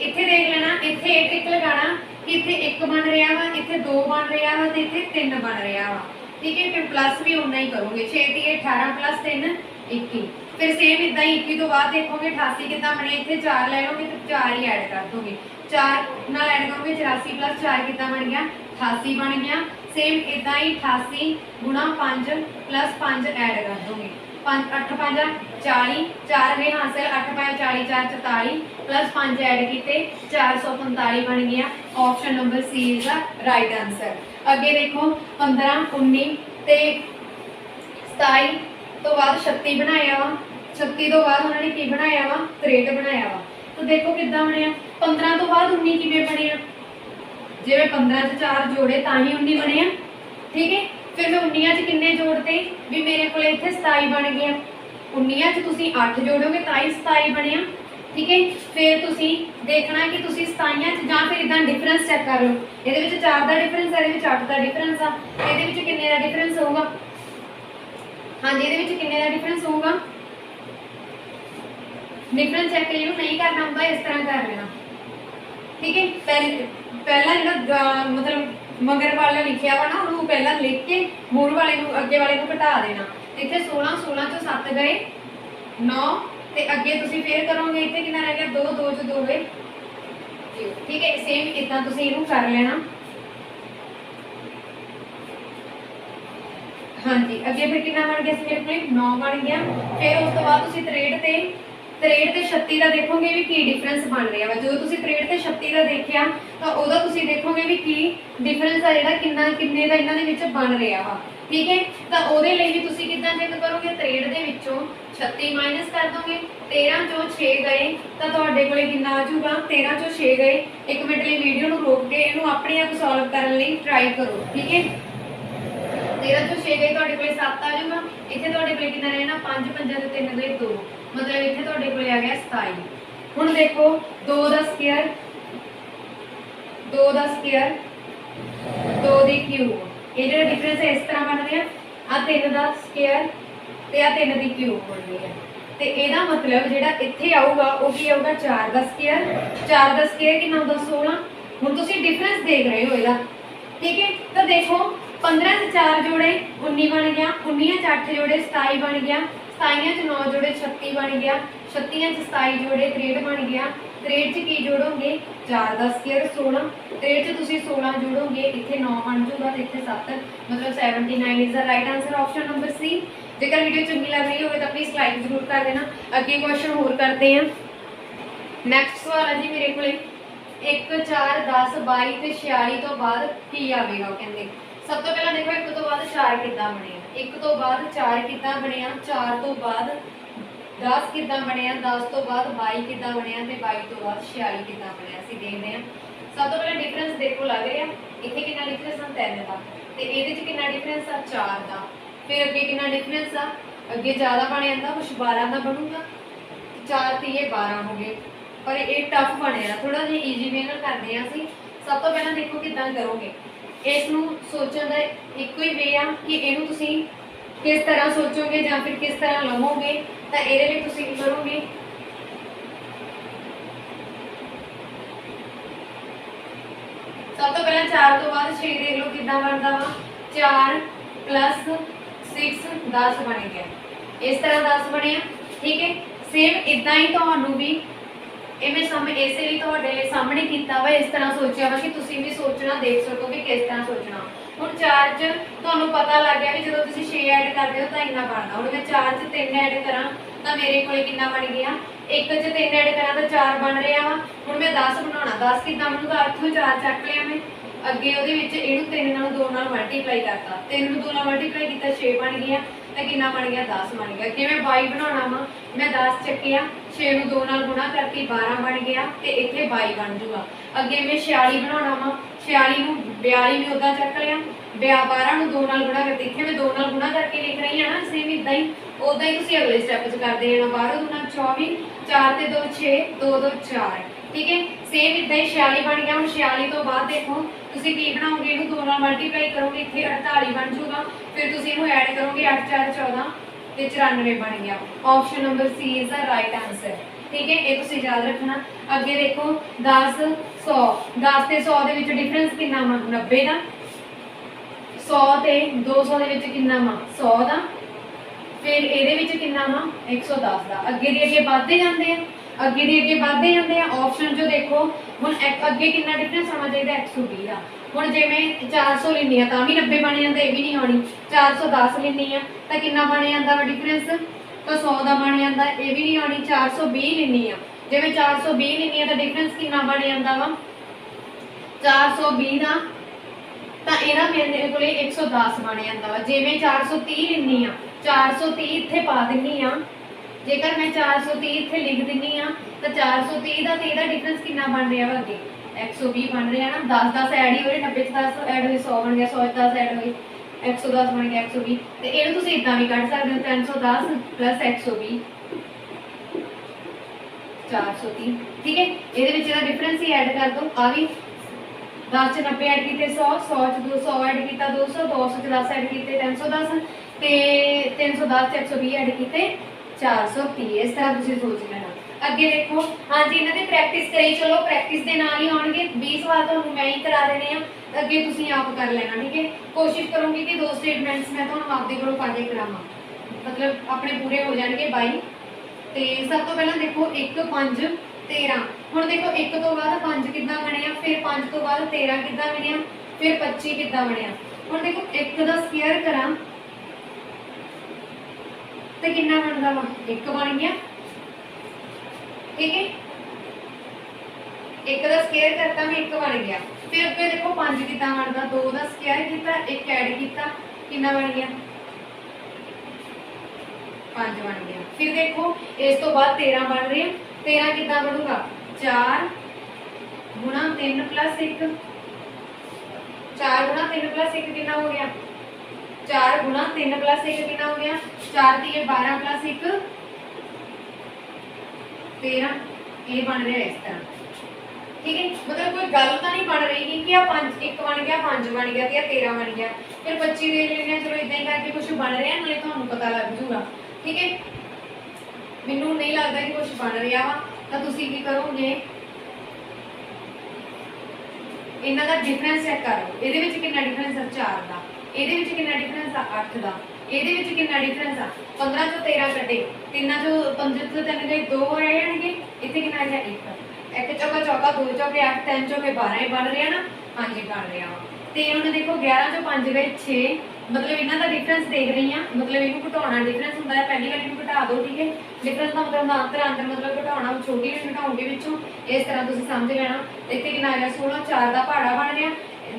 Speaker 1: इत्थे देख लेना, इत्थे एक टिक लगाना कि इत्थे 1 बन रहा वा, इत्थे 2 बन रहा वा, इत्थे 3 बन रहा वा। ठीक है, फिर प्लस भी उतना ही करोगे 6 × 18 प्लस 3 21। फिर सेम इदा ही 21 तो बाद देखोगे 88 कितना बने, इत्थे 4 ले लोगे तो 4 ही ऐड कर दोगे, 4 नाल ऐड करोगे 84 प्लस 4 कितना बन गया 88 बन गया। सेम इदा ही 88 गुणा 5 प्लस 5 ऐड कर दोगे, 5 8 5 40 4 गए हासिल, 8 5 40 4 44 प्लस 5 ऐड किए 445 बन गया। Option number C is the right answer. अगे देखो 15 19 ते 27 तो बाद 36 बनाया वा, 36 तो बाद उन्होंने की बनाया वा 63 बनाया वा। तो देखो कितना बनया 15 तो बाद 19 किवें बनया, जिवें 15 च 4 जोड़े तां ही 19 बनया। ठीक है, फिर मैं 19 च किन्ने जोड़ते भी मेरे को इत्थे 27 बन गया, 19 च तुसीं 8 जोड़ोगे तां ही 27 बनया। ठीक है, फिर तुसीं देखना कि तुसीं 27 च जां फिर इदां डिफरेंस चेक कर लो, इहदे विच 4 दा डिफरेंस है, इहदे विच 8 दा डिफरेंस आ, इहदे विच किन्ने दा डिफरेंस होऊगा। हाँ जी, इहदे विच किन्ने दा डिफरेंस होऊगा, डिफरेंस चेक जो नहीं करना होंदा इस तरह कर लेना। ठीक है, पहला जिहड़ा मतलब मगर वाला लिखिया वा ना उन्होंने पहला लिख के मूर वाले को अगे वाले को घटा देना। इत्थे 16 16 चो 7 गए 9 ते अगे तुसीं फिर करोगे इत्थे कितना रह गया 2 2 चो 2 गए। ठीक है, सेम इतना तुसीं इहनूं कर लेना। हाँ जी, अगे फिर कितना बन गया मेरे को 9 बन गया। फिर उस तो बाद तुसीं 63 ते 36 का देखोगे भी की डिफरेंस बन रहा है। जो तुसीं 63 ते 36 का देखिया तो उहदा तुसीं देखोगे भी की डिफरेंस है जिहड़ा किन्ना किन्ने दा इन्हां दे विच बन रहा वा। ठीक है, तो उहदे लई भी तुसीं किद्दां चेक करोगे 63 दे विचों 36 माइनस कर दोगे, 13 चों 6 गए तो तुहाडे कोले किन्ना आ जाऊगा 13 चों 6 गए। एक मिनट लिए वीडियो नूं रोक के इनू अपने आप सॉल्व करने लिए ट्राई करो, ठीक है। 13 चों 6 गए तुहाडे कोले 7 आ जाऊगा, इत्थे तुहाडे कोले कितना रहना 5 5 ते 3 गए 2, मतलब इत्थे तुहाडे कोले आ गया 27। हुण देखो 2 दा स्क्वायर 2 दा स्क्वायर 2 दी क्यूब, ये जो डिफरेंस है इस तरह बन गया। आ 3 दा स्क्वायर ते आ 3 दी क्यूब बन गई है, ते एदा मतलब जेड़ा इत्थे आऊगा वो की आऊगा 4 दा स्क्वायर। 4 दा स्क्वायर कितना होंदा 16। हुण तुसीं डिफरेंस देख रहे हो इहदा, ठीक है। तो देखो 15 से 4 जोड़े 19 बन गया, 19 च 8 जोड़े 27 बन गया, 27 च 9 जोड़े 36 बन गया, 36 च 27 जोड़े 63 बन गया। 63 च की जोड़ोगे 4 दा स्क्वायर 16, 63 च तुसीं 16 जोड़ोगे इत्थे 9 बन जाऊगा ते इत्थे 7, मतलब 79 is the right answer option number C. जेकर वीडियो चंगी लग रही हो तो प्लीज़ लाइक जरूर कर देना। अगे क्वेश्चन होर करते हैं। नैक्सट सवाल है जी मेरे को 1 4 10 22 ते 46 तो बाद की आवेगा, कहते सब तो पहला देखो 1 तो बाद 4 कितना बने, 1 तो बाद 4 कितना बने, 4 तो बाद 10 कितना बने, 10 तो बाद 22 कितना बने, 22 तो बाद 46 कितना बने। असं देखते हैं सब तो पहले डिफरेंस देखो लग रहा इतने कि डिफरेंस हम 3 का, तो ये कि डिफरेंस आ 4 का, फिर अगे कि डिफरेंस आ अगे ज़्यादा बन जाता कुछ 12 का बनूगा, 4 3 12 हो गए, पर ये टफ बनया थोड़ा जिहा ईजी वे नाल करते हैं असीं। सब तो पहला देखो किदां करोगे, इसनूं सोचण दा इक्को ही वे आ कि इहनूं तुसीं किस तरह सोचोगे या फिर किस तरह लवोगे, तो इहदे लई तुसीं की करोगे सब तो पहला 4 तो बाद 6 देख लो किदां बनदा वा, 4 प्लस 6 10 बन गया, इस तरह 10 बने, ठीक है। सेम इदां ही तुहानूं भी इवें सम इस लिए तुहाडे लिए सामने कीता वा, इस तरह सोचा वा कि तुसीं भी सोचना देख सको कि किस तरह सोचना। हुण 4 च तुहानूं पता लग गया कि जदों तुसीं 6 ऐड करदे हो तां इन्ना बनदा। हुण मैं 4 च 3 ऐड करां तां मेरे कोल किन्ना बन गया, 1 च 3 ऐड करां तां 4 बन रहा वा। हुण मैं 10 बनाउणा, 10 किद्दां बनूगा, इत्थों 4 चक लिया मैं, अगे ਉਹਦੇ ਵਿੱਚ ਇਹਨੂੰ 3 ਨਾਲ 2 ਨਾਲ ਮਲਟੀਪਲਾਈ ਕਰਤਾ, 3 ਨੂੰ 2 ਨਾਲ ਮਲਟੀਪਲਾਈ ਕੀਤਾ 6 ਬਣ ਗਿਆ, ਤਾਂ ਕਿੰਨਾ ਬਣ ਗਿਆ 10 ਬਣ ਗਿਆ। ਕਿਵੇਂ 22 ਬਣਾਉਣਾ ਵਾ, ਮੈਂ 10 ਚੱਕਿਆ 6 ਨੂੰ 2 ਨਾਲ ਗੁਣਾ ਕਰਕੇ 12 ਬਣ ਗਿਆ ਤੇ ਇੱਥੇ 22 ਬਣ ਜੂਗਾ। ਅੱਗੇ ਮੈਂ 46 ਬਣਾਉਣਾ ਵਾ, 46 ਨੂੰ 42 ਮੈਂ ਉਦਾਂ ਚੱਕ ਲਿਆ, 12 ਨੂੰ 2 ਨਾਲ ਗੁਣਾ ਕਰਕੇ ਇੱਥੇ ਮੈਂ 2 ਨਾਲ ਗੁਣਾ ਕਰਕੇ ਲਿਖ ਰਹੀ ਹਾਂ ਨਾ, ਸੇਮ ਇਦਾਂ ਹੀ ਉਦਾਂ ਹੀ ਤੁਸੀਂ ਅਗਲੇ ਸਟੈਪ 'ਚ ਕਰਦੇ ਜਾਣਾ। 12 2 24, 4 ਤੇ 2 6, 2 2 4, ठीक है। सेम इदा ही 46 बन गया। हम 46 तो बाद देखो तुम की बनाओगे, इनू 2 नाल मल्टीप्लाई करोगे, इतने 48 बन जूगा, फिर तुम इनू ऐड करोगे 8 4 14 ते 94 बन गया। Option number C is the right answer, ठीक है। ये तुम याद रखना। अगे देखो 10 100, 10 ते 100 के डिफरेंस कितना वा 90 का, 100 ते 200 के कितना वा 100 का, फिर ये कितना वा 110 का। अगे दे अगे बढ़ते जाते हैं, अगे दे अगे बढ़ते जाते हैं। ऑप्शन जो देखो हुण अगे कितना डिफरेंस होना चाहिए 120 का। हुण जे मैं 400 लैनी है तां भी 90 बन जाता, ये भी नहीं आनी। 410 लैनी है तो कितना बन जाता वा डिफरेंस, तो 100 का बन जाता, ये भी नहीं आनी। 420 लैनी है, जे मैं 420 लैनी है तो डिफरेंस कितना बन जाता वा 420 का, तो यह मेरे को 110 बन जाता वा। जे मैं 430 लैनी आ, 430 इत्थे पा दिनी आ, जेकर मैं 430 इत्थे लिख दिनी आ तो 430 का तो यदा डिफरेंस कितना बन रहा है अगे 120 बन रहा है ना। 10 10 ऐड ही हो रहे, 90 10 ऐड हुए 100 बन गया, 100 10 ऐड हुए 110 बन गया 120। तो यू तुम इदा भी कढ़ सकते हो 310 प्लस 120 430, ठीक है। ये डिफरेंस ही ऐड कर दो। आ भी 10 च 90 ऐड किए 100, 100 च 200 ऐड किया 200, 200 च 10 ऐड किए 310, तो 310 च 120 ऐड किए 430। इस तरह तुम सोच लेना। अगे देखो हाँ जी, इन्होंने प्रैक्टिस करी चलो, प्रैक्टिस के नाल ही आउणगे 20 सवाल तो मैं ही करा देने हैं, अगे तुसीं आप कर लेना, ठीक है। कोशिश करूँगी कि 2 स्टेटमेंट्स मैं तुहानूं आपदे कोलों पढ़ करावां, मतलब अपने पूरे हो जाएंगे 22। तो सब तो पहला देखो 1 5 13, हुण देखो 1 तो बाद 5 किद्दां बनिया, फिर 5 तो बाद 13 किद्दां बनिया, फिर 25 किद्दां बनिया। हुण देखो 1 का स्क्वायर करा तो कितना बनता वा 1 बन गया, ठीक है। 1 का स्क्वायर करता मैं 1 बन गया। फिर अगे देखो 5 कितना बनता, 2 का स्क्वायर किया 1 ऐड किया कितना बन गया 5 बन गया। फिर देखो इस तो बाद 13 बन रहे हैं, 13 कितना बनूगा 4 गुणा 3 प्लस 1, 4 गुणा 3 प्लस 1 कितना हो गया, 4 गुणा 3 प्लस 1 कितना हो गया, 4 दिए 12 प्लस 1 13, ये बन रहा है इस तरह। ठीक है, मतलब कोई गल तो नहीं बन रही कि आ 5 1 बन गया, 5 बन गया या 13 बन गया, फिर 25 दे लेने, चलो इदां ही करके कुछ बन रहा है, नाले तुहानूं पता लग जूगा। ठीक है, मैनूं नहीं लगता कि कुछ बन रहा वा, तो तुसीं की करोगे, इन्हां दा डिफरेंस चेक करो, इहदे विच कितना डिफरेंस है 4 दा, इहदे विच कितना डिफरेंस है 8 दा, इहदे विच कितना डिफरेंस आ 15 चों 13 कटे, 3 चों 5 चों 3 गए 2 रह जाणगे, इत्थे कितना आ गया 1, 1 चौका चौका 2 चौके 8, 3 चौके 12 ही बन रहा ना। हाँ जी बन रहा वा। ते हुण देखो 11 चों 5 गए 6, मतलब इन्हां दा डिफरेंस देख रही हां, मतलब इहनूं घटाउणा डिफरेंस हुंदा है, पहली वाली नूं घटा दो। ठीक है, डिफरेंस दा मतलब अंतर अंतर मतलब घटाउणा, छोटी नूं घटाऊंगे विचों, इस तरह तुसीं समझ लेना। इत्थे कितना आ गया 16, 4 दा पहाड़ा बन रहा।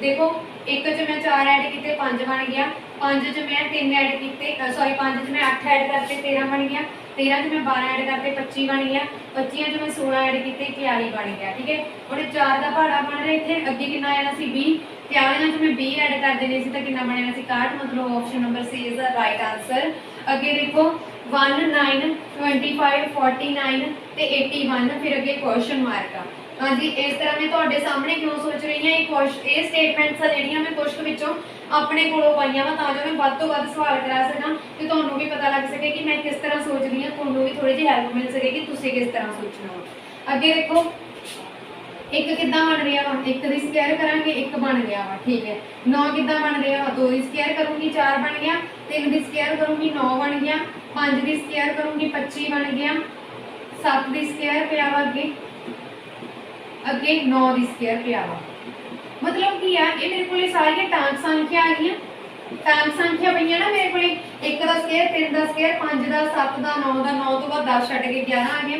Speaker 1: देखो 1 च मैं 4 ऐड कीते 5 बन गया, 5 च मैं 3 ऐड कीते, सॉरी 5 च मैं 8 ऐड करते 13 बन गया, 13 च मैं 12 ऐड करते 25 बन गया, 25 च मैं 16 ऐड कीते 41 बन गया। ठीक है, हुण 4 दा पहाड़ा बन रहा, इत्थे अगे कितना आ जाना सी 20, 41 च मैं 20 ऐड कर देने सी तां कितना बन जाना सी 61, मतलब option number C is the right answer. अगे देखो 1 9 25 49 ते 81, फिर अगे क्वेश्चन मार्क आ। हाँ जी, इस तरह मैं तुहाडे सामने क्यों सोच रही हूँ, ये स्टेटमेंट्स आ जिहड़ियां मैं कुछ विचों अपने कोलों पाईयां वा, तां जो मैं वध तों वध सवाल करा सकां ते तुहानूं भी पता लग सके कि मैं किस तरह सोच रही हूँ, तुहानूं भी थोड़ी जी हैल्प मिल सके कि तुसीं किस तरह सोचना वा। अगे देखो 1 किद्दां बन रहा वा, 1 दी स्क्वायर करांगे 1 बन गया वा। ठीक है, 9 किद्दां बन रहा वा, 2 दी स्क्वायर करूँगी 4 बन गया, 3 दी स्क्वायर करूँगी 9 बन गया, 5 दी स्क्वायर करूँगी 25 बन गया, 7 दी स्क्वायर पिया वा अगे, अगे 9 दी स्क्वायर पिया वा। मतलब की है ये मेरे को सारियां टांक संख्या आ गई, टांक संख्या पईयां ना मेरे को 1 दा स्क्वायर 3 दा स्क्वायर 5 दा 7 दा 9 दा, 9 तो बाद 10 छड्ड के 11 आ गया,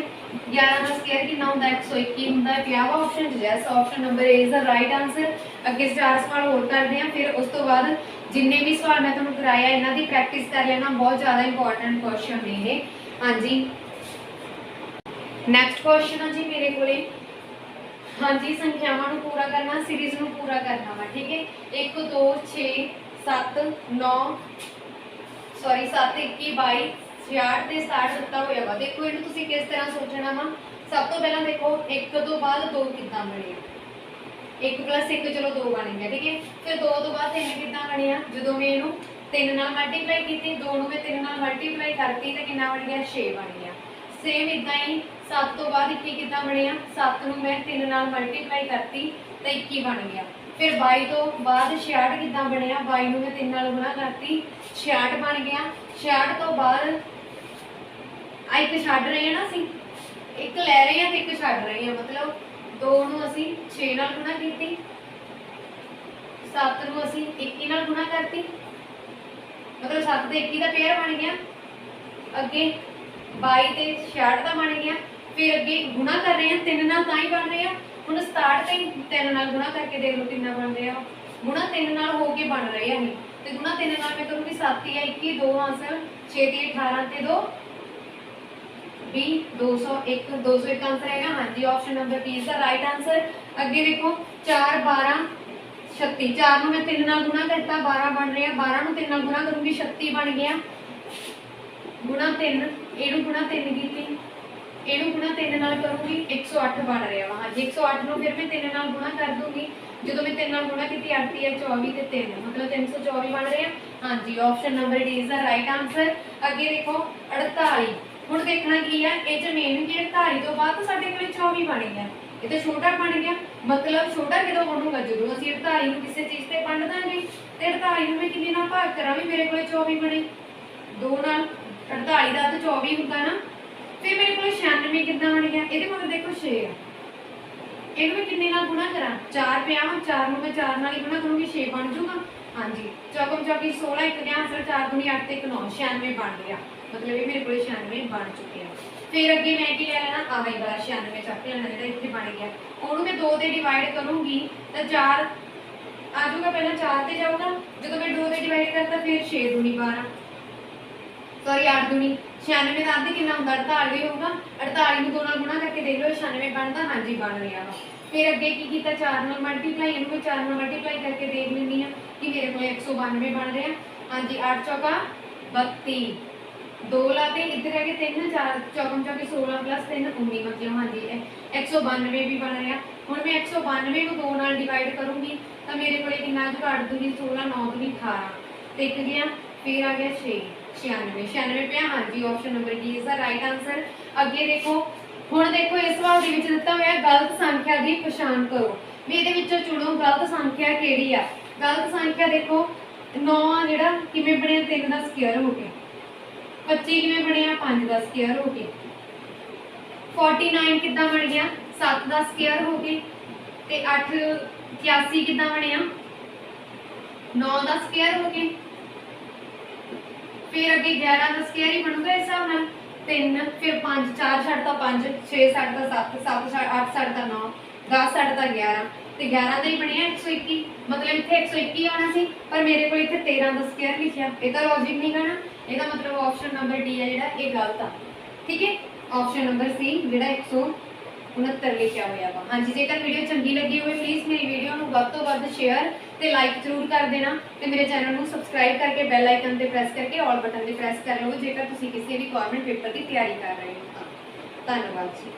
Speaker 1: 11 दा स्क्वायर कितना हुंदा 121 हुंदा पिया वा। Option yes, option number A is the right answer. अगे 4 सवाल होर करदे हां, फिर उस तो बाद जिन्ने भी सवाल मैं तुहानूं कराया इन्हां दी प्रैक्टिस कर लेना, बहुत ज़्यादा इंपॉर्टेंट क्वेश्चन ने ये। हाँ जी, नैक्सट क्वेश्चन है जी मेरे को, हाँ जी, संख्यावां नूं पूरा करना, सीरीज़ नूं पूरा करना वा। ठीक है, 1 2 6 7 9 सॉरी 7 21 22 66 ते 67 दिता होया वा। देखो इहनूं तुसीं किस तरह सोचना वा। सब तो पहला देखो 1 तो बाद 2 किद्दां बने, 1 प्लस 1 चलो 2 बन गया। ठीक है, फिर 2 तो बाद 3 किद्दां बनिया, जदों मैं इहनूं 3 नाल मल्टीप्लाई कीती, 2 नूं मैं 3 नाल मल्टीप्लाई करती तो कितना बन गया 6 बन गया। सेम इदां ही 7 तो बाद 21 किद्दां बनिया, 7 नूं मैं 3 नाल मल्टीप्लाई करती तो 21 बन गया। फिर 22 तो बाद 66 किद्दां बनिया, 22 नूं मैं 3 नाल गुणा करती 66 बन गया। 66 तो बाद आ 1 छड्ड रहे हैं ना, असीं 1 लै रहे हैं तो 1 छड्ड रहे हैं, मतलब 2 नूं असीं 6 नाल गुणा कीती, 7 नूं असीं 21 नाल गुणा करती, मतलब 7 ते 21 दा पेयर बन गया। अगे 22 ते 66 का बन गया, फिर अगे गुणा कर रहे हैं 3 नाल तां ही बन रहे हैं। हुण 67 ते 3 नाल गुणा करके देख लो कितना बन रहा, गुणा 3 नाल हो के बन रहे हैं तो गुणा 3 नाल मैं करूँगी 7 या 21, 2 आंसर 6 ते 18 ते 2 20, 201, 201 आंसर है। हाँ जी, option number B is the right answer. अगे देखो 4 12 36, 4 मैं 3 नाल गुणा करता 12 बन रहा, 12 नूं 3 नाल गुणा करूँगी 36 बन गया, गुणा 3 ਇਹਨੂੰ गुणा 3 ਕੀਤੀ, ਇਹਨੂੰ गुणा 3 ਨਾਲ ਕਰੂੰਗੀ 108 ਬਣ ਰਿਹਾ ਵਾ। ਹਾਂਜੀ 108 ਨੂੰ ਫਿਰ ਮੈਂ 3 ਨਾਲ ਗੁਣਾ ਕਰ ਦੂੰਗੀ, ਜਦੋਂ ਮੈਂ 3 ਨਾਲ ਗੁਣਾ ਕੀਤੀ 8 या 24 ਤੇ 3 मतलब 324 ਬਣ ਰਿਹਾ। ਹਾਂਜੀ option number D is the right answer. ਅੱਗੇ ਦੇਖੋ 48, ਹੁਣ ਦੇਖਣਾ ਕੀ ਹੈ ਇਹ ਚ ਮੇਨ ਕੀ 48 ਤੋਂ ਬਾਅਦ ਸਾਡੇ ਕੋਲ 24 ਬਣ ਗਿਆ, ਇਹ ਤਾਂ ਛੋਟਾ ਬਣ ਗਿਆ, मतलब ਛੋਟਾ ਕਿਦੋਂ ਬਣੂਗਾ ਜਦੋਂ ਅਸੀਂ 48 ਨੂੰ ਕਿਸੇ ਚੀਜ਼ ਤੇ ਵੰਡ ਦਾਂਗੇ ਤੇ 48 ਨੂੰ ਮੈਂ ਕਿੰਨੇ ਨਾਲ ਭਾਗ ਕਰਾਂ ਵੀ ਮੇਰੇ ਕੋਲ 24 ਬਣੇ, 2 ਨਾਲ 48 ਦਾ ਤਾਂ 24 ਹੁੰਦਾ ਨਾ, फिर मेरे को 96 कितना बन गया, ये मतलब देखो 6 है, ਇਹਨੂੰ मैं किन्ने नाल गुणा करा 4 पिया 4 ਨੂੰ मैं 4 ਨਾਲ ही गुणा करूँगी 6 बन जूगा। हाँ जी चौकम चौकी 16 1 गया आंसर 4 दूनी 8 ते 9 96 बन गया, मतलब ये मेरे को 96 बन चुके हैं। फिर अगे मैं की ले लेना आह ही वाला 96 चक लेना जो इतने बन गया, ਉਹਨੂੰ मैं 2 से डिवाइड करूँगी तो 4 आ जाऊगा, पहला 4 से जाऊगा, जो मैं 2 से डिवाइड करता फिर 6 दूनी 12 सॉरी 8 दूनी 96 का आधे कितना होगा 48 होगा, 48 को 2 नाल गुणा करके देख लो 96 बनता। हाँ जी बन रहा वा। फिर अगे की किया 4 नाल मल्टीप्लाई, इनू मैं 4 नाल मल्टीप्लाई करके देख लैनी हाँ कि मेरे को 192 बन रहा। हाँ जी 8 चौका 32, 2 लाते इधर है 3, 4 चौकम चौके 16 प्लस 3 19, मतलब हाँ जी 192 भी बन रहा। हूँ मैं 192 को 2 नाल डिवाइड करूँगी तो मेरे को कितना जो 8 दूनी 16, 9 दूनी 18, टिक गया। फिर आ गया 6, 96, 96 पे। हाँ जी option number D is the right answer. अगे देखो हुण देखो इस सवाल दे विच दिता होया गलत संख्या की पछाण करो, भी इहदे विचों चुनो गलत संख्या किहड़ी आ। गलत संख्या देखो 9 जिहड़ा किवें बणिया 3 दा स्क्वायर हो के, 25 किवें बणिया 5 दा स्क्वायर हो के, 49 किद्दां बन गया 7 दा स्क्वायर हो के, ते 8 81 किद्दां बणिया 9 दा स्क्वायर हो के। फिर अगे 11 का स्क्वायर ही बनूगा इस हिसाब नाल 3, फिर 5 4 छड्डता 5, 6 छड्डता 7, 7 8 छड्डता 9, 10 छड्डता 11, तो 11 का ही बनया 121, मतलब इतने 121 आना सी, पर मेरे को इतने 13 का स्क्वायर लिखा। यह लॉजिक नहीं करना, यह मतलब ऑप्शन नंबर डी है जो गलत आ। ठीक है ऑप्शन नंबर सी जो 169 लिखा हुआ वा। हाँ जी जेकर वीडियो चंगी लगी हो प्लीज़ मेरी वीडियो को वध तो वध शेयर ते लाइक जरूर कर देना, तो मेरे चैनल को सबसक्राइब करके बैल आइकन पर प्रेस करके ऑल बटन पर प्रेस कर लो जेकर तुम किसी भी गवर्नमेंट पेपर की तैयारी कर रहे हो। धन्यवाद जी।